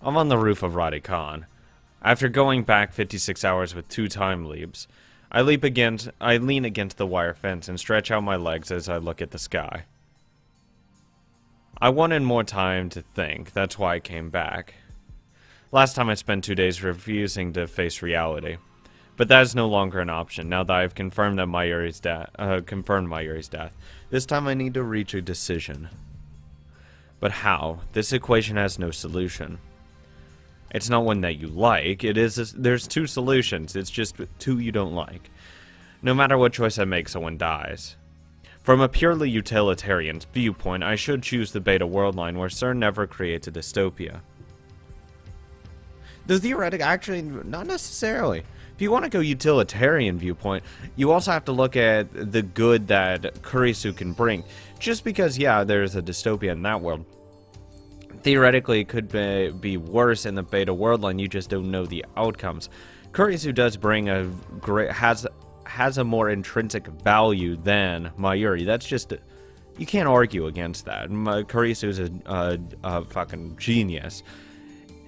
I'm on the roof of Radikon. After going back 56 hours with 2 time leaps, I lean against the wire fence and stretch out my legs as I look at the sky. I wanted more time to think, that's why I came back. Last time I spent 2 days refusing to face reality. But that is no longer an option, now that I have confirmed that Mayuri's death. This time I need to reach a decision. But how? This equation has no solution. It's not one that you like, there's 2 solutions, it's just 2 you don't like. No matter what choice I make, someone dies. From a purely utilitarian viewpoint, I should choose the beta world line where CERN never creates a dystopia. The theoretic, actually, not necessarily. If you want to go utilitarian viewpoint, you also have to look at the good that Kurisu can bring. Just because, yeah, there's a dystopia in that world, theoretically it could be worse in the beta world line, you just don't know the outcomes. Kurisu does bring a great, has a more intrinsic value than Mayuri. That's just, you can't argue against that. Kurisu is a fucking genius.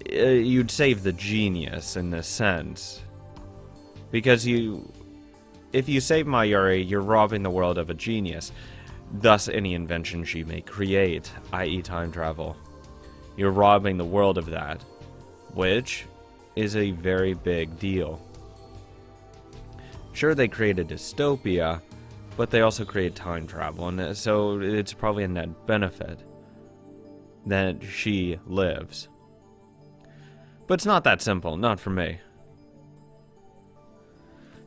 You'd save the genius in this sense. Because if you save Mayuri, you're robbing the world of a genius. Thus any invention she may create, i.e. time travel. You're robbing the world of that. Which is a very big deal. Sure, they create a dystopia, but they also create time travel, and so it's probably a net benefit that she lives. But it's not that simple, not for me.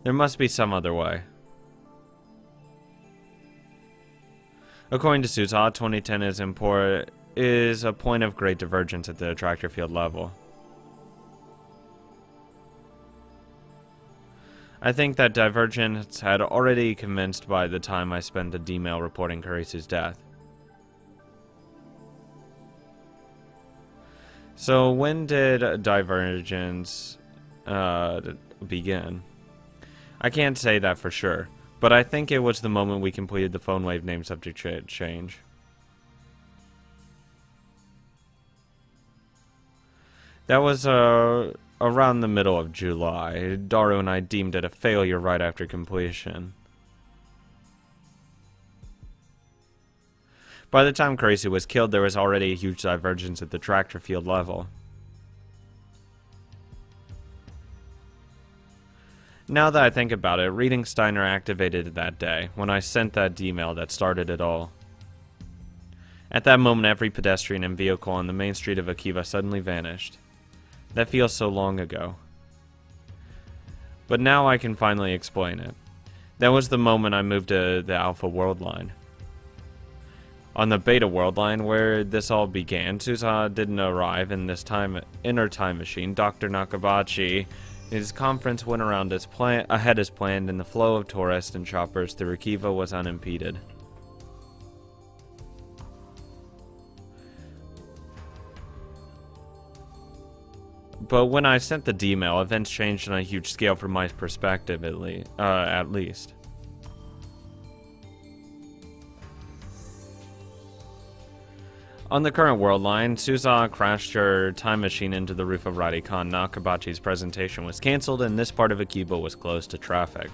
There must be some other way. According to Suza, 2010 is a point of great divergence at the attractor field level. I think that divergence had already commenced by the time I spent the D-mail reporting Kurisu's death. So when did divergence begin? I can't say that for sure, but I think it was the moment we completed the phone wave name subject change. That was around the middle of July. Daru and I deemed it a failure right after completion. By the time Kurisu was killed, there was already a huge divergence at the tractor field level. Now that I think about it, reading Steiner activated that day, when I sent that email that started it all. At that moment, every pedestrian and vehicle on the main street of Akiva suddenly vanished. That feels so long ago. But now I can finally explain it. That was the moment I moved to the Alpha World Line. On the Beta World Line, where this all began, Suza didn't arrive in her time machine. Dr. Nakabachi, his conference went around ahead as planned, and the flow of tourists and shoppers through Akiva was unimpeded. But when I sent the D-mail, events changed on a huge scale from my perspective, at least. On the current world line, Suza crashed her time machine into the roof of Radikon. Nakabachi's presentation was cancelled, and this part of Akiba was closed to traffic.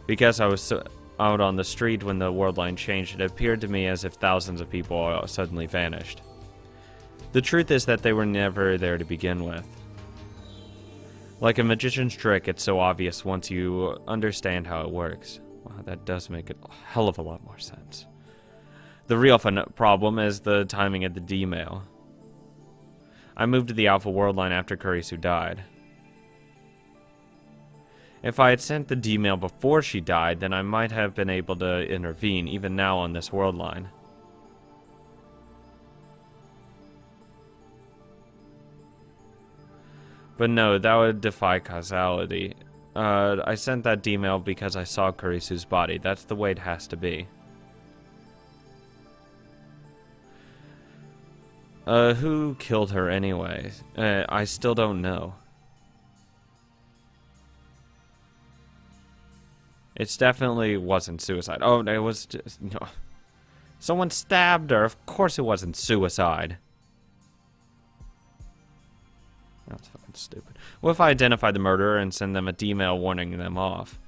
Because I was out on the street when the world line changed, it appeared to me as if thousands of people suddenly vanished. The truth is that they were never there to begin with. Like a magician's trick, it's so obvious once you understand how it works. Wow, that does make a hell of a lot more sense. The real problem is the timing of the D-mail. I moved to the Alpha World Line after Kurisu died. If I had sent the D-mail before she died, then I might have been able to intervene, even now on this world line. But no, that would defy causality. I sent that D-mail because I saw Kurisu's body. That's the way it has to be. Who killed her anyway? I still don't know. It definitely wasn't suicide. Oh, it was just... No. Someone stabbed her. Of course it wasn't suicide. That's fucking stupid. What if I identify the murderer and send them a D-mail warning them off?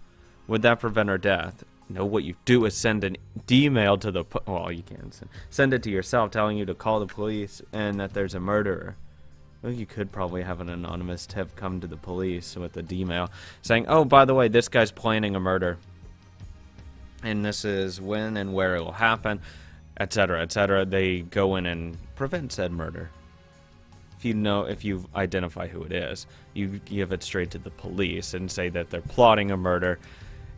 Would that prevent her death? No, what you do is send an D-mail to the... Well, you can't send it to yourself telling you to call the police and that there's a murderer. Well, you could probably have an anonymous tip come to the police with a D-mail saying, oh, by the way, this guy's planning a murder. And this is when and where it will happen, etc., etc. They go in and prevent said murder. If you identify who it is, you give it straight to the police and say that they're plotting a murder.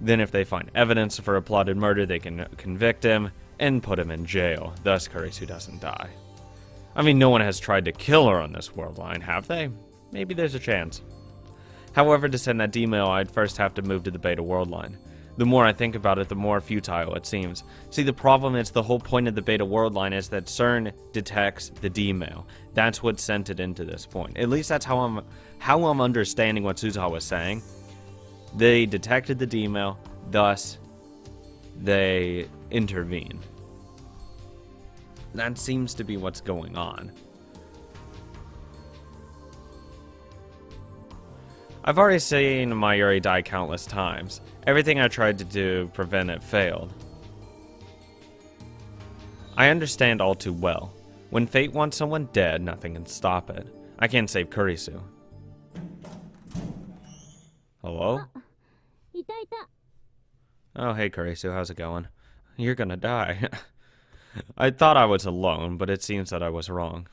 Then if they find evidence for a plotted murder, they can convict him and put him in jail. Thus, Kurisu doesn't die. I mean, no one has tried to kill her on this world line, have they? Maybe there's a chance. However, to send that email, I'd first have to move to the beta world line. The more I think about it, the more futile it seems. See, the problem is the whole point of the beta world line is that CERN detects the D-mail. That's what sent it into this point. At least that's how I'm understanding what Suzuha was saying. They detected the D-mail, thus they intervene. That seems to be what's going on. I've already seen Mayuri die countless times. Everything I tried to do to prevent it failed. I understand all too well. When fate wants someone dead, nothing can stop it. I can't save Kurisu. Hello? Oh, hey Kurisu, how's it going? You're gonna die. I thought I was alone, but it seems that I was wrong.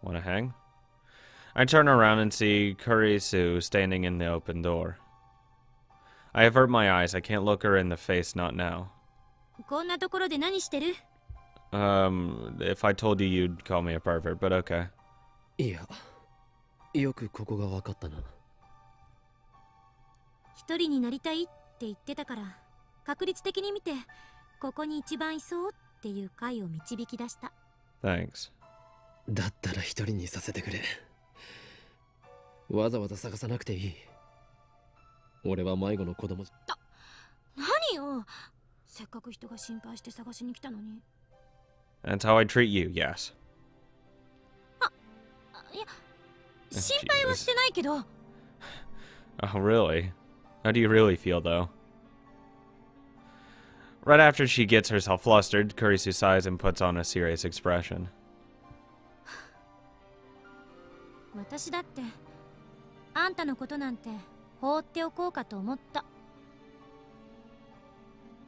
Wanna hang? I turn around and see Kurisu standing in the open door. I avert my eyes. I can't look her in the face, not now. If I told you, you'd call me a pervert, but okay. Yeah. よくここが分かったな。一人になりたいって言ってたから、確率的に見てここに一番いそうっていう回を導き出した。Thanks. だったら一人にさせてくれ。わざわざ探さなくていい。俺は迷子の子供じゃ。何よ。せっかく人が心配して探しに来たのに。That's how I treat you, yes. いや、心配はしてないけど。Oh, really? How do you really feel, though? Right after she gets herself flustered, Kurisu sighs and puts on a serious expression. 私だってあんたのことなんて放っておこうかと思った。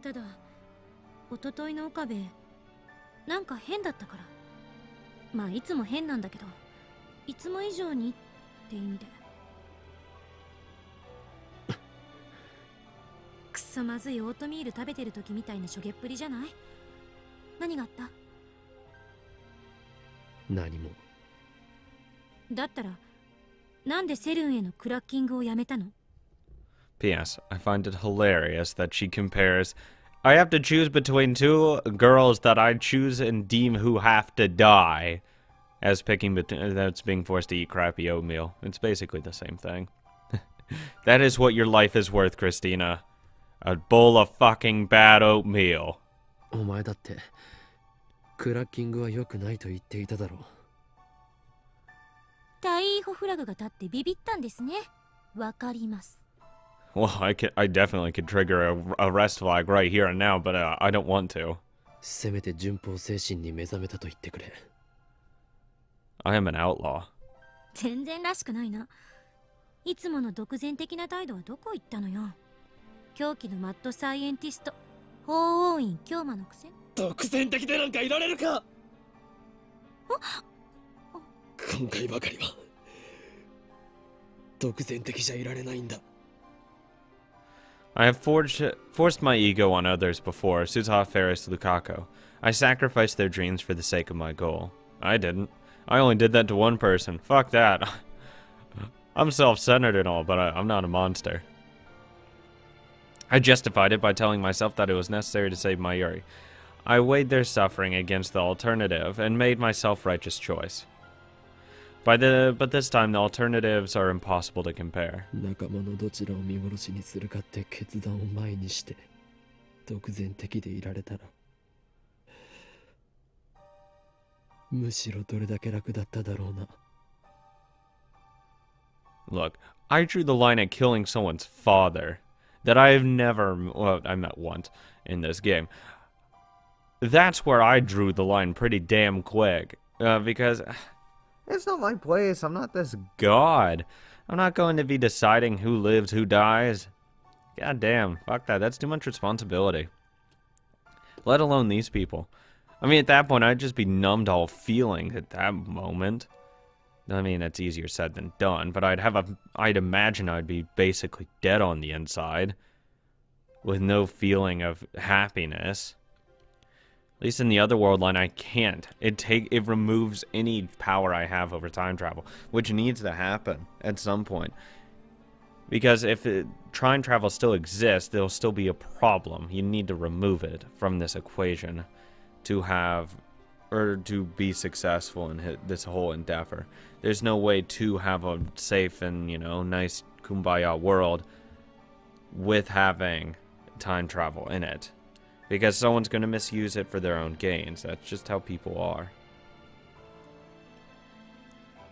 ただ一昨日の岡部なんか変だったから。まあいつも変なんだけど、いつも以上にって意味で。くそまずいオートミール食べてる時みたいなしょげっぷりじゃない？何があった？何も。だったらなんでセルンへのクラッキングをやめたの？ P.S. I find it hilarious that she compares, I have to choose between two girls that I choose and deem who have to die, as picking between that's being forced to eat crappy oatmeal. It's basically the same thing. That is what your life is worth, Christina. A bowl of fucking bad oatmeal. お前だってクラッキングは良くないと言っていただろう。大イホフラグが立ってビビったんですね。わかります。Well, I definitely could trigger a arrest flag right here and now, but I don't want to. せめて順法精神に目覚めたと言ってくれ。I am an outlaw. 全然らしくないな。いつもの独善的な態度はどこ行ったのよ。狂気のマッドサイエンティスト、法王院京馬のくせ。独善的でなんかいられるか。今回ばかりは独善的じゃいられないんだ。I have forced my ego on others before, Suzuha, Ferris, Lukaku. I sacrificed their dreams for the sake of my goal. I didn't. I only did that to one person. Fuck that. I'm self-centered and all, but I'm not a monster. I justified it by telling myself that it was necessary to save Mayuri. I weighed their suffering against the alternative and made my self-righteous choice. But this time the alternatives are impossible to compare. 仲間のどちらを見殺しにするかって決断を前にして独善的でいられたらむしろどれだけ楽だっただろうな。Look, I drew the line at killing someone's father that I have never, well, I met once in this game. That's where I drew the line pretty damn quick. Because it's not my place. I'm not this god. I'm not going to be deciding who lives, who dies. God damn, fuck that. That's too much responsibility. Let alone these people. I mean, at that point, I'd just be numb to all feelings at that moment. I mean, it's easier said than done, but I'd imagine I'd be basically dead on the inside with no feeling of happiness. At least in the other world line, I can't. It removes any power I have over time travel, which needs to happen at some point. Because if time travel still exists, there'll still be a problem. You need to remove it from this equation to have, or to be successful in this whole endeavor. There's no way to have a safe and, you know, nice kumbaya world with having time travel in it. Because someone's going to misuse it for their own gains. That's just how people are.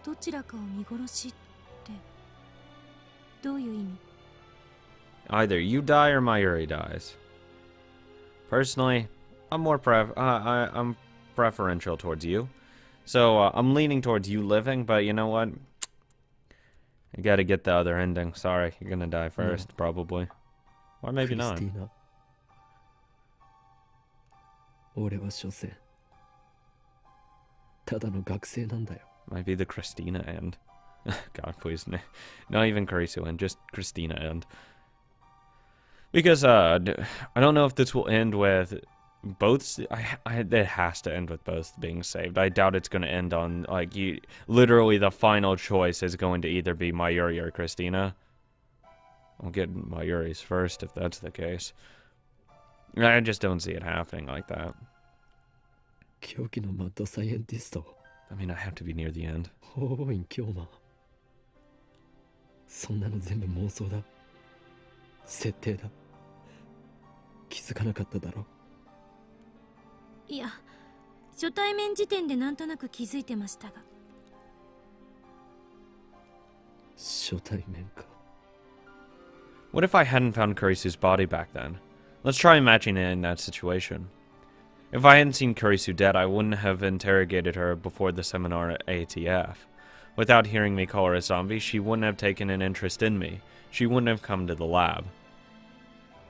どちらかを見殺しってどういう意味？ Either you die or Mayuri dies. Personally, I'm I'm preferential towards you. So I'm leaning towards you living, but you know what? You gotta get the other ending. Sorry, you're gonna die first, probably. Or maybe not. Christina. 俺は所詮ただの学生なんだよ。 Might be the Christina end. God, please. Not even Kurisu end, just Christina end. Because, I don't know if this will end with both. It has to end with both being saved. I doubt it's going to end on, like, literally the final choice is going to either be Mayuri or Christina. I'll get Mayuri's first if that's the case. I just don't see it happening like that. 狂気のマッドサイエンティスト I mean, I have to be near the end. 法院京馬そんなの全部妄想だ設定だ気づかなかっただろいや、初対面時点でなんとなく気づいてましたが。初対面か What if I hadn't found Kurisu's body back then? Let's try imagining it in that situation. If I hadn't seen Kurisu dead, I wouldn't have interrogated her before the seminar at ATF. Without hearing me call her a zombie, she wouldn't have taken an interest in me. She wouldn't have come to the lab.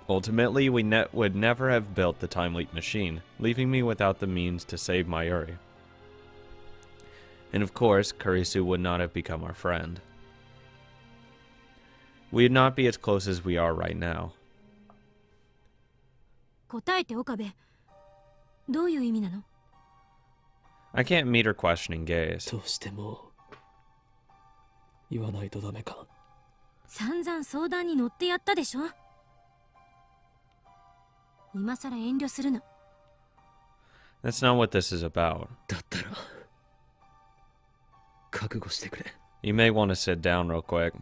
Ultimately, we would never have built the Time Leap machine, leaving me without the means to save Mayuri. And of course, Kurisu would not have become our friend. We'd not be as close as we are right now. 答えて岡部。どういう意味なの？ I can't meet her questioning gaze. どうしても言わないとダメか散々相談に乗ってやったでしょ。今さら遠慮するな。That's not what this is about. だったら覚悟してくれ You may want to sit down real quick.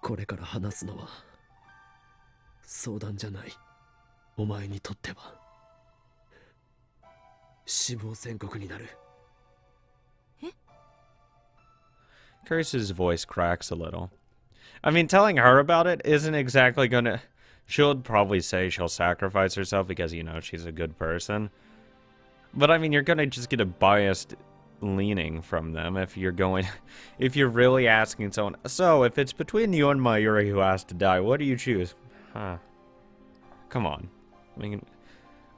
これから話すのは相談じゃないお前にとっては死亡宣告になる Kurisu's voice cracks a little. I mean, telling her about it isn't exactly gonna... She'll probably say she'll sacrifice herself because, you know, she's a good person. But, I mean, you're gonna just get a biased leaning from them if you're going... If you're really asking someone... So, if it's between you and Mayuri who has to die, what do you choose? Huh. Come on. I mean,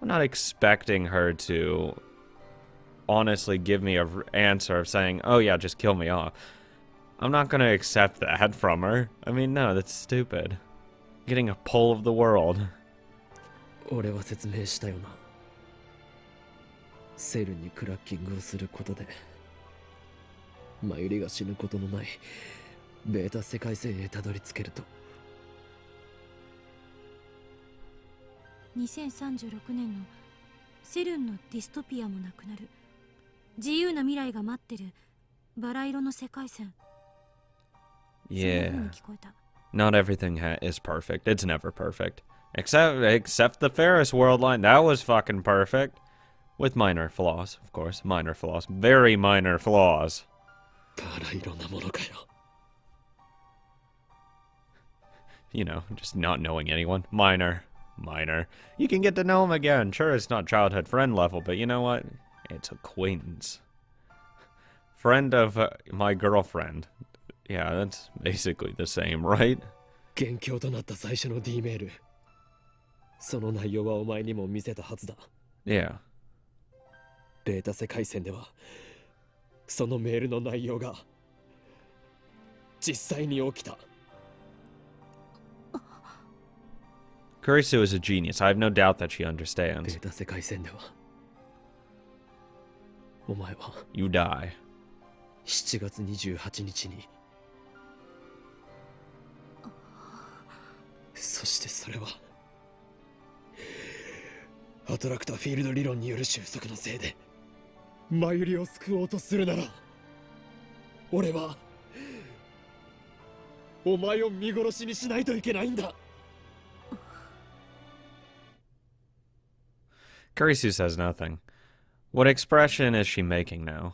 I'm not expecting her to honestly give me an answer of saying, oh yeah, just kill me off. I'm not going to accept that from her. I mean, no, that's stupid. Getting a pull of the world. 俺は説明したよなセルにクラッキングをすることでマユリが死ぬことのないベータ世界線へたどり着けると2036年のセルンのディストピアもなくなる自由な未来が待ってるバラ色の世界線 Yeah. Not everything is perfect. It's never perfect. Except the Ferris world line. That was fucking perfect. With minor flaws, of course. Minor flaws. Very minor flaws. バラ色なものかよ You know, just not knowing anyone. Minor. You can get to know him again. Sure, it's not childhood friend level, but you know what? It's acquaintance. Friend of my girlfriend. Yeah, that's basically the same, right? 元凶となった最初の D メール。その内容はお前にも見せたはずだ。Yeah. ベータ世界線では、そのメールの内容が実際に起きた。Kurisu is a genius. I have no doubt that she ベ understands. ータ世界線では、お前は You die. 7月28日に。そしてそれは、アトラクターフィールド理論による収束のせいで、マユリを救おうとするなら、俺は、お前を見殺しにしないといけないんだ。Kurisu says nothing. What expression is she making now?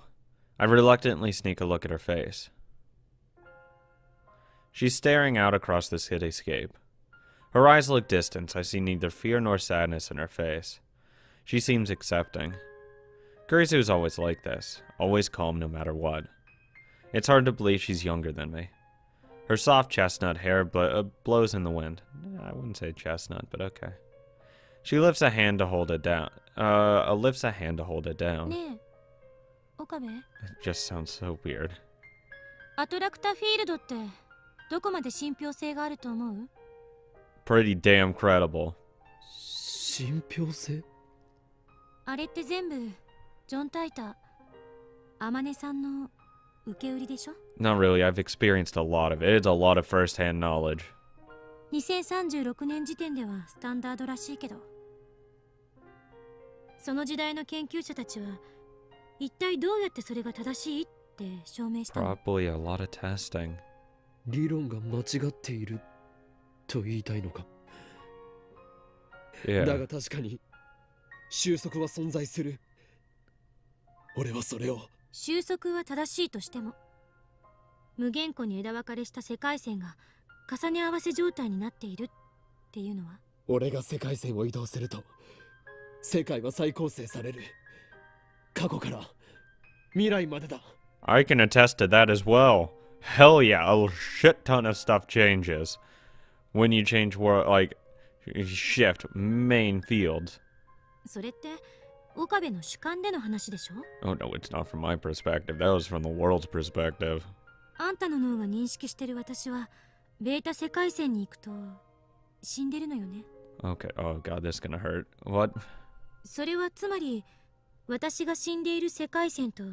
I reluctantly sneak a look at her face. She's staring out across the cityscape. Her eyes look distant. I see neither fear nor sadness in her face. She seems accepting. Kurisu is always like this, always calm no matter what. It's hard to believe she's younger than me. Her soft chestnut hair blows in the wind. I wouldn't say chestnut, but okay. She lifts a hand to hold it down. Lifts a hand to hold it down. ねえ、岡部。 It just sounds so weird. アトラクターフィールドってどこまで信憑性があると思う？ Pretty damn credible. 信憑性？あれって全部ジョン・タイター、天音さんの受け売りでしょ？ Not really. I've experienced a lot of it. It's a lot of first-hand knowledge. 2036年時点ではスタンダードらしいけど、その時代の研究者たちは一体どうやってそれが正しいって証明したの？ Probably a lot of testing. 理論が間違っていると言いたいのか。だ Yeah. が確かに収束は存在する。俺はそれを。収束は正しいとしても、無限個に枝分かれした世界線が重ね合わせ状態になっているっていうのは？俺が世界線を移動すると、世界は再構成される。過去から未来までだ。 I can attest to that as well. Hell yeah, a shit ton of stuff changes when you change shift main fields. それって岡部の主観での話でしょ？ Oh no, it's not from my perspective. That was from the world's perspective. あんたの脳が認識してる私はベータ世界線に行くと死んでるのよね。 Okay. Oh god, this is gonna hurt. What? それはつまり私が死んでいる世界線と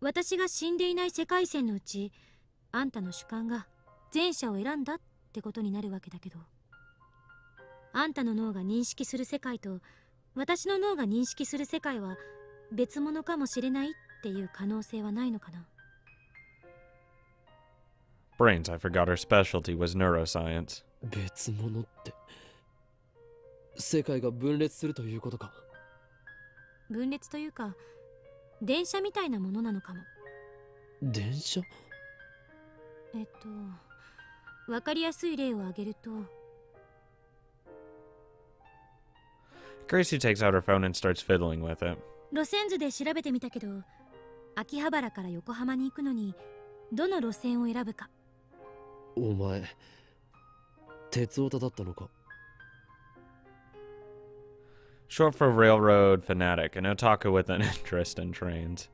私が死んでいない世界線のうち、あんたの主観が前者を選んだってことになるわけだけど、あんたの脳が認識する世界と私の脳が認識する世界は別物かもしれないっていう可能性はないのかな？ Brains, I forgot her specialty was neuroscience. 別物って、世界が分裂するということか。分裂というか電車みたいなものなのかも。電車？わかりやすい例を挙げると、 Gracie takes out her phone and starts fiddling with it. 路線図で調べてみたけど、秋葉原から横浜に行くのにどの路線を選ぶか。お前、鉄オタだったのか。 Short for railroad fanatic, an otaku with an interest in trains.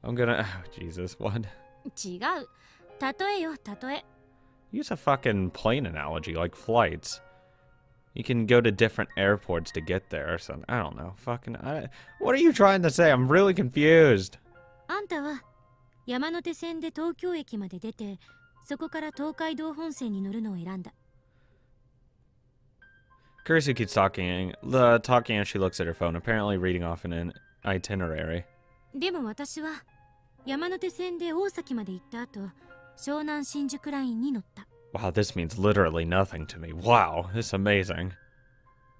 I'm gonna... Oh, Jesus, what? 違う。例えよ、例え。 Use a fucking plane analogy, like flights. You can go to different airports to get there or something. I don't know. What are you trying to say? I'm really confused. あんたは山手線で東京駅まで出て、そこから東海道本線に乗るのを選んだ。 Kurisu keeps talking as she looks at her phone, apparently reading off an itinerary. でも私は山手線で大崎まで行った後、湘南新宿ラインに乗った。 Wow, this means literally nothing to me. Wow, this is amazing.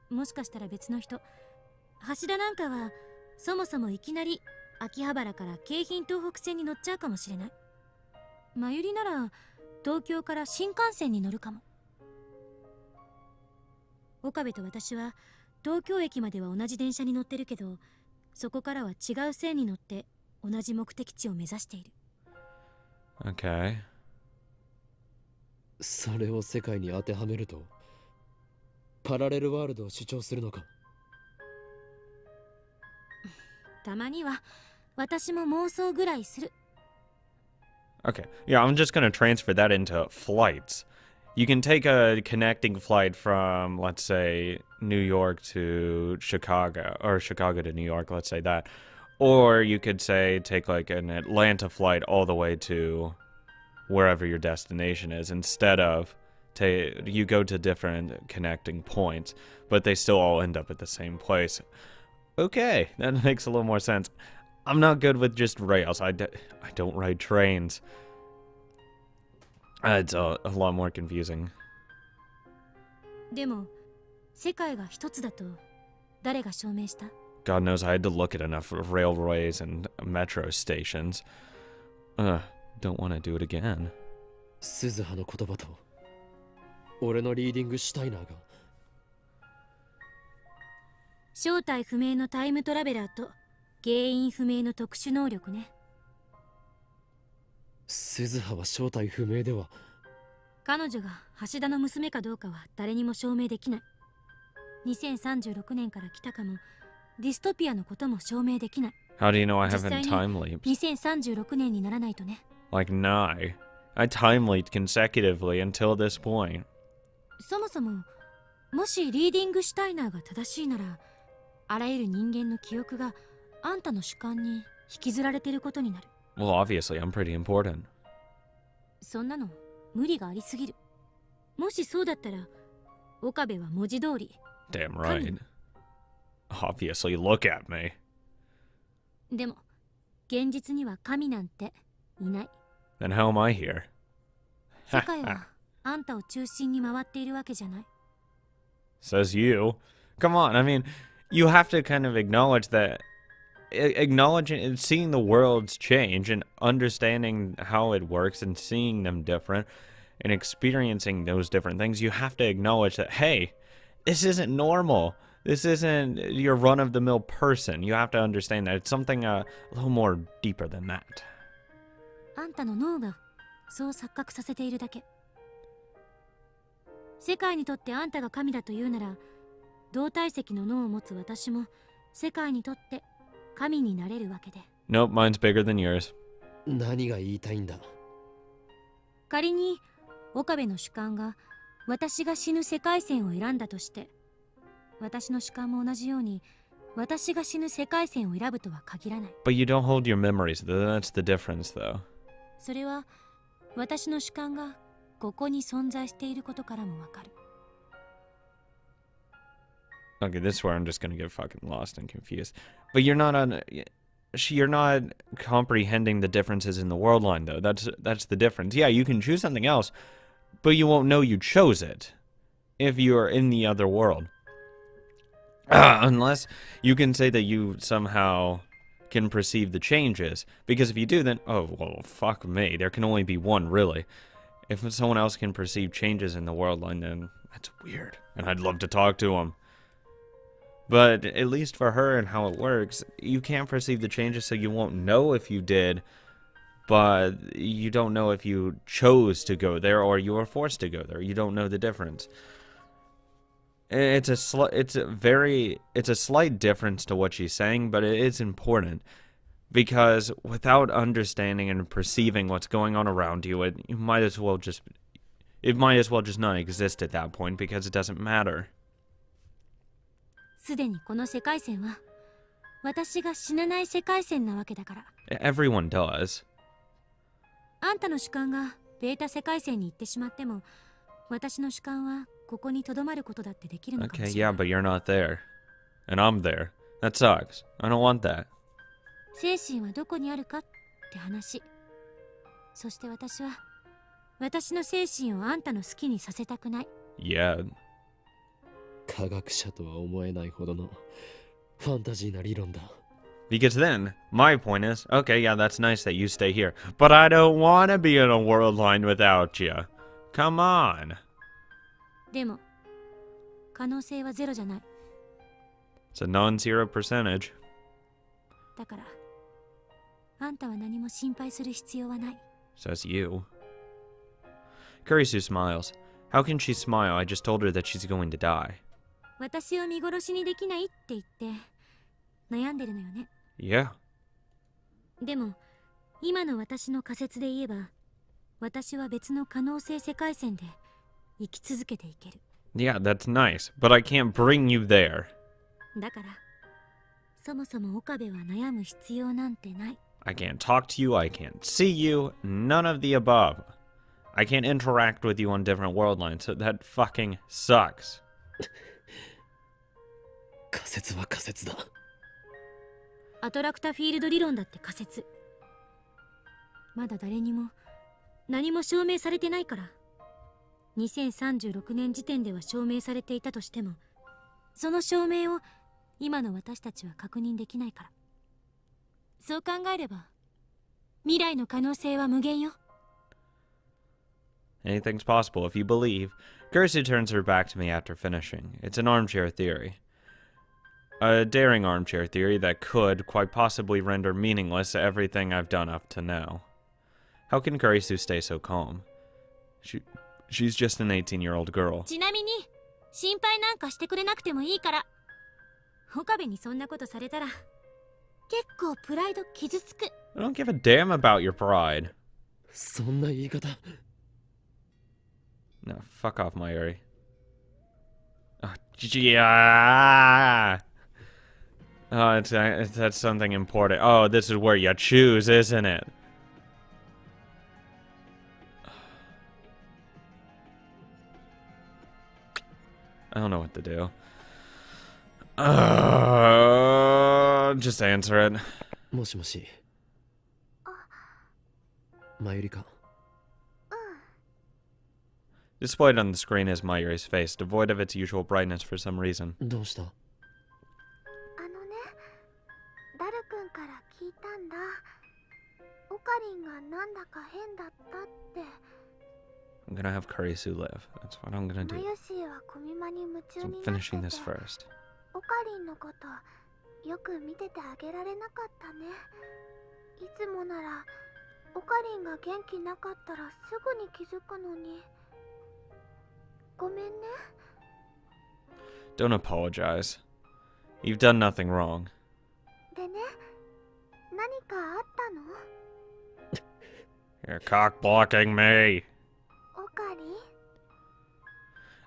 もしかしたら別の人、橋田なんかはそもそもいきなり秋葉原から京浜東北線に乗っちゃうかもしれない。真由里なら東京から新幹線に乗るかも。岡部と私は東京駅までは同じ電車に乗ってるけど、そこからは違う線に乗って同じ目的地を目指している。 Okay. それを世界に当てはめるとパラレルワールドを主張するのか。たまには私も妄想ぐらいする。 Okay. Yeah, I'm just gonna transfer that into flights. You can take a connecting flight from, let's say, New York to Chicago, or Chicago to New York, let's say that. Or you could say take like an Atlanta flight all the way to wherever your destination is, instead of you go to different connecting points, but they still all end up at the same place. Okay, that makes a little more sense. I'm not good with just rails. I don't ride trains. It's a lot more confusing. でも世界が一つだと誰が証明した？ God knows I had to look at enough railways and metro stations. Don't want to do it again. 鈴葉の言葉と俺のリーディングシュタイナーが正体不明のタイムトラベラーと原因不明の特殊能力ね。鈴葉は正体不明では。彼女が橋田の娘かどうかは誰にも証明できない。2036年から来たかも、ディストピアのことも証明できない。 How do you know I 実際 haven't に time leaped? 2036年にならないとね。 Like, nah. I time leaped consecutively until this point. そもそももしリーディングシュタイナーが正しいなら、あらゆる人間の記憶があんたの主観に引きずられてることになる。 Well, obviously, I'm pretty important. そんなの無理がありすぎる。もしそうだったら岡部は文字通り Damn right. Obviously, look at me. でも現実には神なんていない。 Then how am I here? 世界はあんたを中心に回っているわけじゃない。 Says you. Come on, I mean, you have to kind of acknowledge that. Acknowledging and seeing the worlds change and understanding how it works and seeing them different and experiencing those different things, you have to acknowledge that, hey, this isn't normal. This isn't your run-of-the-mill person. You have to understand that it's something a little more deeper than that. あんたの脳がそう錯覚させているだけ。世界にとってあんたが神だというなら、同体積の脳を持つ私も世界にとって神になれるわけで。 Nope, mine's bigger than yours. 何が言いたいんだ。仮に岡部の主観が私が死ぬ世界線を選んだとして、私の主観も同じように私が死ぬ世界線を選ぶとは限らない。 But you don't hold your memories. That's the difference, though. それは私の主観がここに存在していることからもわかる。 Okay, this is where I'm just gonna get fucking lost and confused. But you're not comprehending the differences in the world line, though. That's the difference. Yeah, you can choose something else, but you won't know you chose it if you're in the other world. Unless you can say that you somehow can perceive the changes. Because if you do, then, oh, well, fuck me. There can only be one, really. If someone else can perceive changes in the world line, then that's weird. And I'd love to talk to them. But at least for her and how it works, you can't perceive the changes, so you won't know if you did, but you don't know if you chose to go there or you were forced to go there. You don't know the difference. It's a slight difference to what she's saying, but it is important, because without understanding and perceiving what's going on around you, it might as well just not exist at that point, because it doesn't matter. すでにこの世界線は私が死なない世界線なわけだから。 Everyone does. あんたの主観がベータ世界線に行ってしまっても、私の主観はここに留まることだってできるのかも Okay, しれな yeah, い。 but you're not there. And I'm there. That sucks. I don't want that. 精神はどこにあるかって話。そして私は私の精神をあんたの好きにさせたくない。 Yeah. 科学者とは思えないほどのファンタジーな理論だ。Because then, my point is, okay, yeah, that's nice that you stay here, but I don't want to be in a world line without you. Come on. でも可能性はゼロじゃない。 It's a non-zero percentage. だからあんたは何も心配する必要はない。 Says you. Kurisu smiles. How can she smile? I just told her that she's going to die. 私を見殺しにできないって言って悩んでるのよね。 Yeah. でも今の私の仮説で言えば、私は別の可能性世界線で生き続けていける。 Yeah, that's nice, but I can't bring you there. だからそもそも岡部は悩む必要なんてない。 I can't talk to you, I can't see you, none of the above. I can't interact with you on different world lines, so that fucking sucks. 仮説は仮説だ。アトラクタフィールド理論だって仮説。まだ誰にも何も証明されてないから。2036年時点では証明されていたとしても、その証明を今の私たちは確認できないから。そう考えれば未来の可能性は無限よ。 Anything's possible if you believe. Kurisu turns her back to me after finishing. It's an armchair theory. A daring armchair theory that could, quite possibly, render meaningless everything I've done up to now. How can Kurisu stay so calm? She's just an 18-year-old girl. ちなみに心配なんかしてくれなくてもいいから。岡部にそんなことされたら結構プライド傷つく。 I don't give a damn about your pride. そんな言い方。 No, fuck off, Mayuri. Oh, yeah. Oh, that's something important. Oh, this is where you choose, isn't it? I don't know what to do. Just answer it. もしもし。マユリか。 Displayed on the screen is Mayuri's face, devoid of its usual brightness for some reason. どうした？ダル君から聞いたんだ。オカリンがなんだか変だったって。 I'm gonna have Kurisu live. That's what I'm gonna マ do. ユシーは小見間に夢中 So に I'm なって finishing this て、 first. オカリンのことよく見ててあげられなかったね。いつもならオカリンが元気なかったらすぐに気づくのに。ごめんね。 Don't apologize. You've done nothing wrong. でね、何かあったの？ You're cock blocking me. オカリン？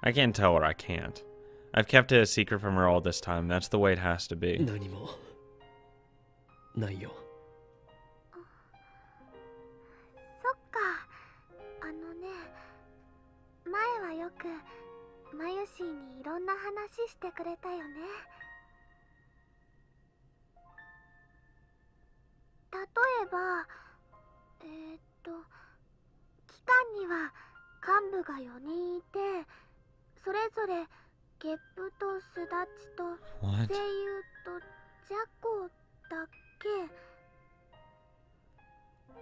I can't tell her I can't. I've kept it a secret from her all this time. That's the way it has to be. 何もないよ。そっか。前はよくマユシーにいろんな話してくれたよね。例えば機関には幹部が4人いて、それぞれゲップとスダチと What? 声優とジャコだっ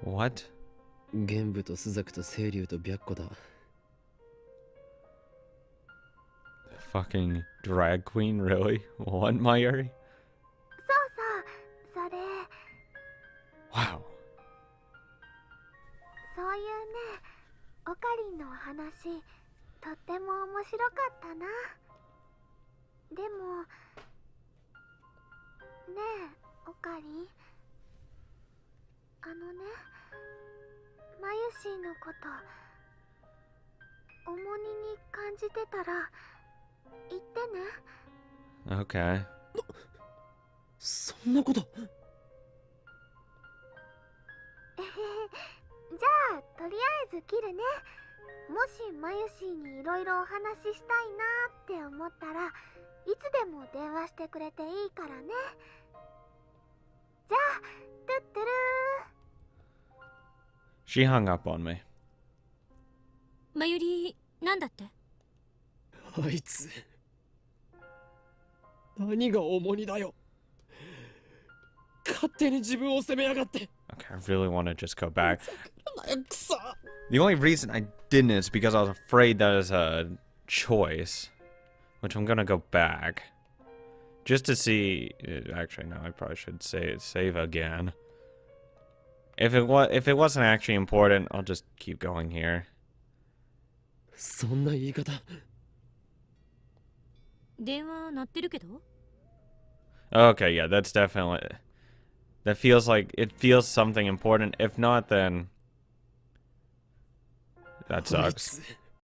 け。 What? 玄武とスザクと青龍と白虎だ。 Fucking drag queen, really? What, Mayuri? そうそう、それ。 Wow. そういうね、オカリンのお話とっても面白かったな。でもねえオカリン、マユシーのこと重荷に感じてたら言ってね。 Okay. そんなこと。じゃあとりあえず切るね。もしマユシーにいろいろお話ししたいなって思ったらいつでも電話してくれていいからね。じゃあトゥットゥルー。 She hung up on me. マユリなんだって？あいつ何が重荷だよ。勝手に自分を責めやがって。 Okay, I really want to just go back. なよくそ。 The only reason I didn't is because I was afraid that is a choice. Which I'm gonna go back. Just to see... Actually, no, I probably should save again. If it wasn't actually important, I'll just keep going here. そんな言い方。電話鳴ってるけど。 Okay, yeah, that's definitely... That feels like... It feels something important. If not, then... That sucks.